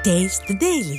Taste the Daily.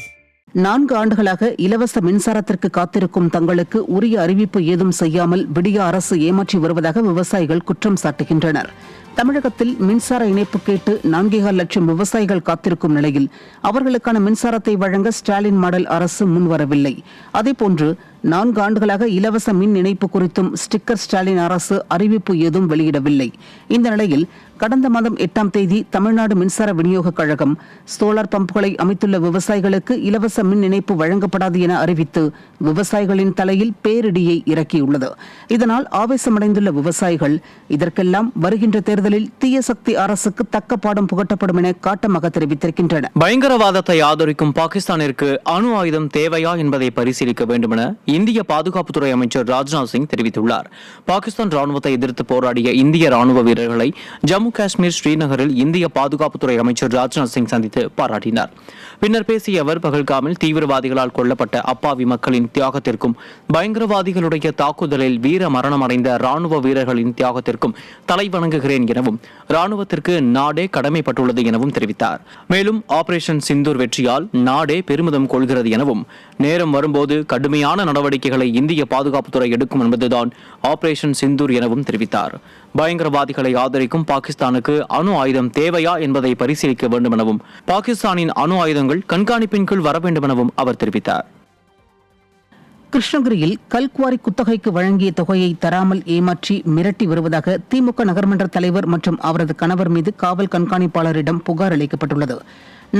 4 ஆண்டுகளாக இலவச மின்சாரத்திற்கு காத்திருக்கும் தங்களுக்கு உரிய அறிவிப்பு ஏதும் செய்யாமல் விடிய அரசு ஏமாற்றி வருவதாக விவசாயிகள் குற்றம் சாட்டுகின்றனர். தமிழகத்தில் மின்சார இணைப்பு கேட்டு 4.25 லட்சம் விவசாயிகள் காத்திருக்கும் நிலையில் அவர்களுக்கான மின்சாரத்தை வழங்க ஸ்டாலின் மாடல் அரசு முன்வரவில்லை. அதேபோன்று 4 ஆண்டுகளாக இலவச மின் இணைப்பு குறித்தும் ஸ்டிக்கர் ஸ்டாலின் அரசு அறிவிப்பு ஏதும் வெளியிடவில்லை. இந்த நிலையில் கடந்த மாதம் 8ஆம் தேதி தமிழ்நாடு மின்சார விநியோக கழகம் சோலார் பம்புகளை அமைத்துள்ள விவசாயிகளுக்கு இலவச மின் இணைப்பு வழங்கப்படாது என அறிவித்து விவசாயிகளின் தலையில் பேரிடியை இறக்கியுள்ளது. இதனால் ஆவேசமடைந்துள்ள விவசாயிகள் இதற்கெல்லாம் வருகின்ற தேர்தலில் தீய சக்தி அரசுக்கு தக்க பாடம் புகட்டப்படும் என காட்டமாக தெரிவித்திருக்கின்றனர். பயங்கரவாதத்தை ஆதரிக்கும் பாகிஸ்தானிற்கு அணு ஆயுதம் தேவையா என்பதை பரிசீலிக்க வேண்டும் என இந்திய பாதுகாப்புத்துறை அமைச்சர் ராஜ்நாத் சிங் தெரிவித்துள்ளார். பாகிஸ்தான் ராணுவத்தை எதிர்த்து போராடிய இந்திய ராணுவ வீரர்களை ஜம்மு காஷ்மீர் ஸ்ரீநகரில் இந்திய பாதுகாப்புத்துறை அமைச்சர் ராஜ்நாத் சிங் சந்தித்து பாராட்டினார். பின்னர் பேசிய அவர் பகல்காமில் தீவிரவாதிகளால் கொல்லப்பட்ட அப்பாவி மக்களின் தியாகத்திற்கும் பயங்கரவாதிகளுடைய தாக்குதலில் வீர மரணமடைந்த ராணுவ வீரர்களின் தியாகத்திற்கும் தலைவணங்குகிறேன் எனவும் ராணுவத்திற்கு நாடே கடமைப்பட்டுள்ளது எனவும் தெரிவித்தார். மேலும் ஆபரேஷன் சிந்தூர் வெற்றியால் நாடே பெருமிதம் கொள்கிறது எனவும் நேரம் வரும்போது கடுமையான நடவடிக்கைகளை இந்திய பாதுகாப்புத்துறை எடுக்கும் என்பதுதான் ஆபரேஷன் சிந்தூர் எனவும் தெரிவித்தார். பயங்கரவாதிகளை ஆதரிக்கும் பாகிஸ்தானுக்கு அணு ஆயுதம் தேவையா என்பதை பரிசீலிக்க வேண்டும் எனவும் பாகிஸ்தானின் அணு ஆயுதங்கள் கண்காணிப்பின் கீழ் வர வேண்டும் எனவும் அவர் தெரிவித்தார். கிருஷ்ணகிரியில் கல்குவாரி குத்தகைக்கு வழங்கிய தொகையை தராமல் ஏமாற்றி மிரட்டி வருவதாக திமுக நகர்மன்ற தலைவர் மற்றும் அவரது கணவர் மீது காவல் கண்காணிப்பாளரிடம் புகார் அளிக்கப்பட்டுள்ளது.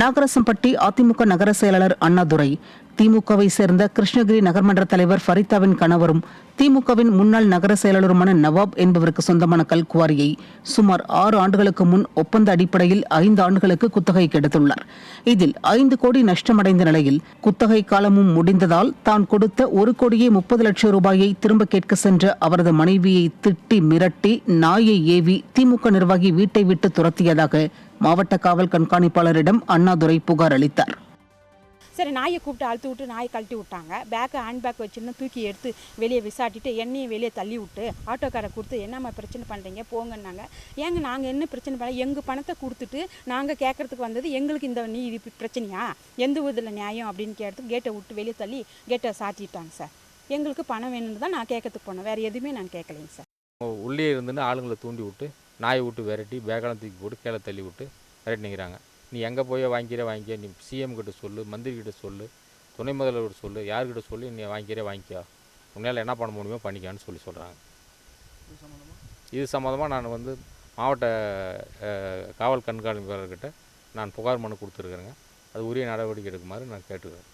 நாகரசம்பட்டி அதிமுக நகர செயலாளர் அண்ணாதுரை, திமுகவை சேர்ந்த கிருஷ்ணகிரி நகர்மன்ற தலைவர் ஃபரிதாவின் கணவரும் திமுகவின் முன்னாள் நகர செயலாளருமான நவாப் என்பவருக்கு சொந்தமான கல்குவாரியை சுமார் 6 ஆண்டுகளுக்கு முன் ஒப்பந்த அடிப்படையில் 5 ஆண்டுகளுக்கு குத்தகைக்கு எடுத்துள்ளார். இதில் 5 கோடி நஷ்டமடைந்த நிலையில் குத்தகை காலமும் முடிந்ததால் தான் கொடுத்த 1 கோடியே 30 லட்சம் ரூபாயை திரும்ப கேட்க சென்ற அவரது மனைவியை திட்டி மிரட்டி நாயை ஏவி திமுக நிர்வாகி வீட்டை விட்டு துரத்தியதாக மாவட்ட காவல் கண்காணிப்பாளரிடம் அண்ணாதுரை புகார் அளித்தார். சரி, நாயை கூப்பிட்டு அழுத்து விட்டு நாயை கழட்டி விட்டாங்க. ஹேண்ட் பேக் வச்சுருந்து தூக்கி எடுத்து வெளியே விசாட்டிட்டு என்னையும் வெளியே தள்ளி விட்டு ஆட்டோக்காரை கொடுத்து என்னம்மா பிரச்சனை பண்ணுறீங்க போங்கன்னாங்க. ஏங்க நாங்கள் என்ன பிரச்சனை பண்ண, எங்கள் பணத்தை கொடுத்துட்டு நாங்கள் கேட்குறதுக்கு வந்தது எங்களுக்கு இந்த நீ இது பிரச்சனையா, எந்த ஊரில் நியாயம் அப்படின்னு கேட்டு கேட்டை விட்டு வெளியே தள்ளி கேட்டை சாத்திட்டாங்க சார். எங்களுக்கு பணம் வேணும்னு தான் நான் கேட்கறதுக்கு போனேன், வேறு எதுவுமே நான் கேட்கலைங்க சார். உள்ளே இருந்துன்னு ஆளுங்களை தூண்டி விட்டு நாயை விட்டு விரட்டி பேக்கெல்லாம் தூக்கி போட்டு கீழே தள்ளி விட்டு விரட்டி நிற்கிறாங்க. நீ எங்கே போய் வாங்கிக்க, நீ சிஎம் கிட்ட சொல்லு, மந்திரி கிட்ட சொல்லு, துணை முதல்வர் சொல்லு, யார்கிட்ட சொல்லி நீ வாங்கிக்கோ, உன்னால் என்ன பண்ண முடியுமோ பண்ணிக்கான்னு சொல்கிறாங்க. இது சம்மந்தமாக நான் மாவட்ட காவல் கண்காணிப்பாளர்கிட்ட நான் புகார் மனு கொடுத்துருக்குறேங்க. அது உரிய நடவடிக்கை எடுக்குமாறு நான் கேட்டுக்கிறேன்.